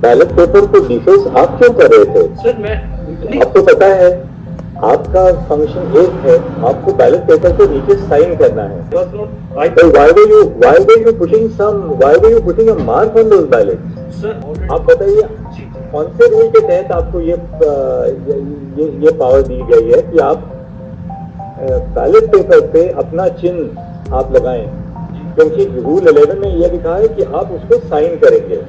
Ballot paper को defence आप क्यों कर रहे थे? सर मैं आपको पता है आपका फंक्शन एक है, आपको बैलेट पेपर को नीचे साइन करना है। So why were you putting a mark on those ballots? Sir आप बताइए कौन से रूल के तहत आपको ये पावर दी गई है कि आप बैलेट पेपर पे अपना चिन्ह आप लगाएं, क्योंकि रूल 11 में यह लिखा है कि आप उसको साइन करेंगे।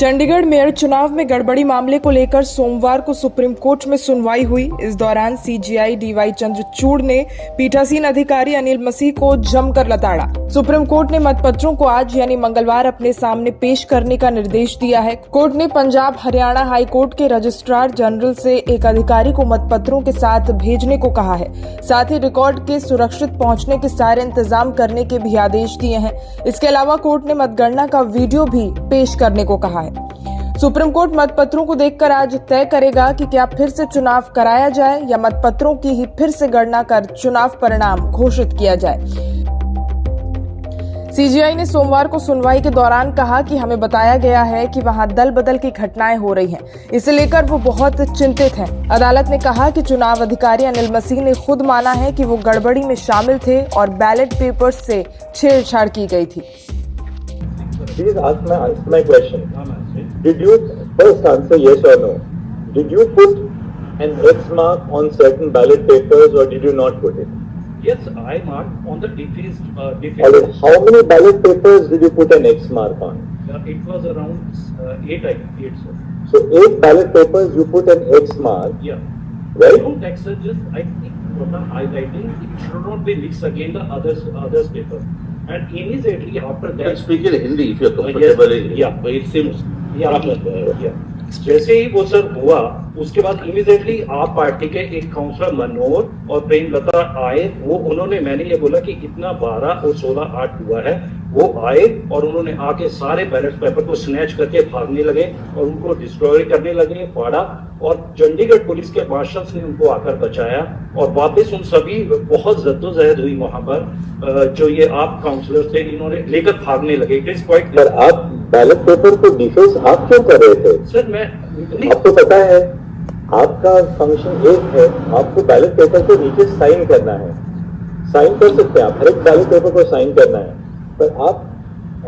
चंडीगढ़ मेयर चुनाव में गड़बड़ी मामले को लेकर सोमवार को सुप्रीम कोर्ट में सुनवाई हुई। इस दौरान सीजीआई डीवाई चंद्रचूड़ ने पीठासीन अधिकारी अनिल मसीह को जमकर लताड़ा। सुप्रीम कोर्ट ने मतपत्रों को आज यानी मंगलवार अपने सामने पेश करने का निर्देश दिया है। कोर्ट ने पंजाब हरियाणा हाई कोर्ट के रजिस्ट्रार जनरल से एक अधिकारी को मतपत्रों के साथ भेजने को कहा है। साथ ही रिकॉर्ड के सुरक्षित पहुंचने के सारे इंतजाम करने के भी आदेश दिए हैं। इसके अलावा कोर्ट ने मतगणना का वीडियो भी पेश करने को कहा है। सुप्रीम कोर्ट मतपत्रों को देखकर आज तय करेगा कि क्या फिर से चुनाव कराया जाए या मतपत्रों की ही फिर से गणना कर चुनाव परिणाम घोषित किया जाए। सीजीआई ने सोमवार को सुनवाई के दौरान कहा कि हमें बताया गया है कि वहां दल बदल की घटनाएं हो रही हैं, इसे लेकर वो बहुत चिंतित हैं। अदालत ने कहा कि चुनाव अधिकारी अनिल मसीह ने खुद माना है कि वो गड़बड़ी में शामिल थे और बैलेट पेपर्स से छेड़छाड़ की गई थी। Please ask my question. Did you first answer yes or no? Did you put an X mark on certain ballot papers or did you not put it? yes, I marked on the defaced. Alright, how many ballot papers did you put an X mark on? It was around 8, sir. So 8 ballot papers you put an X mark, Yeah. right? No text, sir, just I think what I'm highlighting, it should not be mixed again the others paper. And immediately after You can that, speak in Hindi if you're comfortable. yeah, but it seems जैसे ही वो sir हुआ उसके बाद immediately आप party के एक counsellor मनोहर और प्रेमलता आए। वो उन्होंने, मैंने ये बोला कि इतना 12 और 16 8 हुआ है, वो आए और उन्होंने आके सारे बैलेट पेपर को स्नैच करके भागने लगे और उनको डिस्ट्रॉय करने लगे, फाड़ा। और चंडीगढ़ पुलिस के मार्शल्स ने उनको आकर बचाया और वापस उन सभी बहुत जद्दोजहद हुई वहां पर। जो ये आप काउंसलर थे इन्होंने लेकर भागने लगे। It is quite. सर आप बैलेट पेपर को डिफेंस आप क्यों कर रहे थे? सर मैं आपको पता है आपका फंक्शन एक है, आपको बैलेट पेपर को नीचे साइन करना है। साइन कर सकते हैं आप, हर एक बैलेट पेपर को साइन करना है, पर आप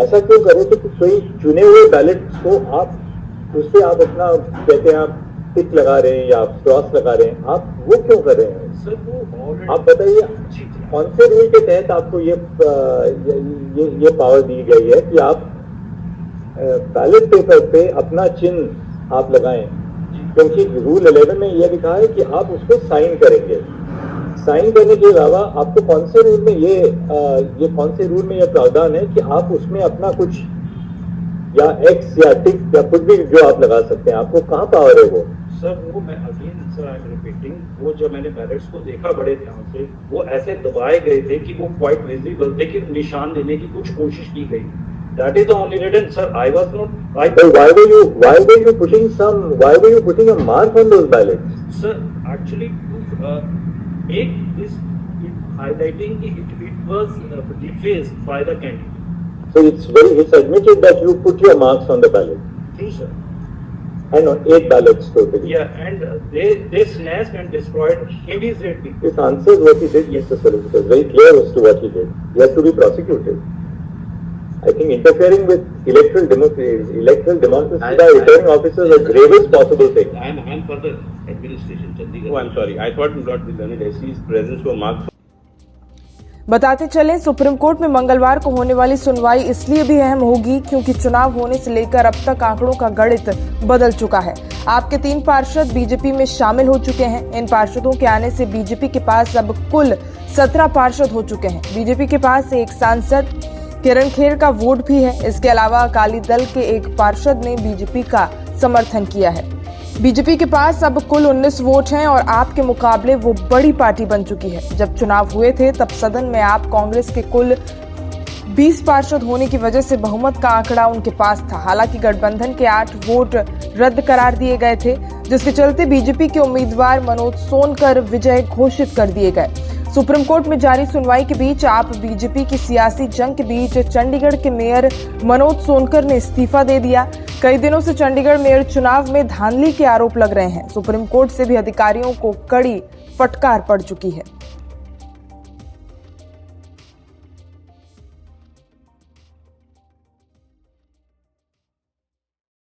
ऐसा क्यों कर रहे थे कि कोई चुने हुए बैलेट को आप उससे आप अपना कहते हैं आप टिक लगा रहे हैं या आप क्रॉस लगा रहे हैं, आप वो क्यों कर रहे हैं? सर वो आप बताइए कौन से रूल के तहत आपको ये पावर दी गई है कि आप बैलेट पेपर पे अपना चिन्ह आप लगाएं, क्योंकि रूल 11 में यह लिखा है कि आप उसको साइन करेंगे। साइन करने के अलावा आपको कौन से रूल में ये कौन से रूल में यह प्रावधान है कि आप उसमें अपना कुछ या एक्स या टिक या कुछ भी जो आप लगा सकते हैं? आपको कहाँ पावर है वो? सर वो मैं again sir I am repeating, वो जब मैंने बैलेट्स को देखा बड़े ध्यान से, वो ऐसे दबाए गए थे कि वो क्वाइट विजिबल थे कि निशान देने की कुछ कोशिश की गई। That is the only reason, sir. I was not. Why were you putting a mark on those ballots? Sir, actually, to make this highlighting, it was defaced by the candidate. So it's admitted that you put your marks on the ballot. True, sir. And on 8 ballots totally. Yeah, and they snatched and destroyed immediately. This answers what he did, Mr. Solicitor. Very clear as to what he did. He has to be prosecuted. I think interfering with electoral democracy by returning officers is the gravest possible thing. I am for the administration, Chandigarh. Oh, I'm sorry. I thought not the learned SC's presence were marked. बताते चलें, supreme court में मंगलवार को होने वाली सुनवाई इसलिए भी अहम होगी क्योंकि चुनाव होने से लेकर अब तक आंकड़ों का गणित बदल चुका है। आपके 3 पार्षद बीजेपी में शामिल हो चुके हैं। इन पार्षदों के आने से बीजेपी के पास अब कुल 17 पार्षद हो चुके हैं। बीजेपी के पास एक सांसद किरण खेर का वोट भी है। इसके अलावा अकाली दल के एक पार्षद ने बीजेपी का समर्थन किया है। बीजेपी के पास अब कुल 19 वोट हैं और आप के मुकाबले वो बड़ी पार्टी बन चुकी है। जब चुनाव हुए थे तब सदन में आप कांग्रेस के कुल 20 पार्षद होने की वजह से बहुमत का आंकड़ा उनके पास था। हालांकि गठबंधन के 8 वोट रद्द करार दिए गए थे, जिसके चलते बीजेपी के उम्मीदवार मनोज सोनकर विजय घोषित कर दिए गए। सुप्रीम कोर्ट में जारी सुनवाई के बीच आप बीजेपी की सियासी जंग के बीच चंडीगढ़ के मेयर मनोज सोनकर ने इस्तीफा दे दिया। कई दिनों से चंडीगढ़ मेयर चुनाव में धांधली के आरोप लग रहे हैं। सुप्रीम कोर्ट से भी अधिकारियों को कड़ी फटकार पड़ चुकी है।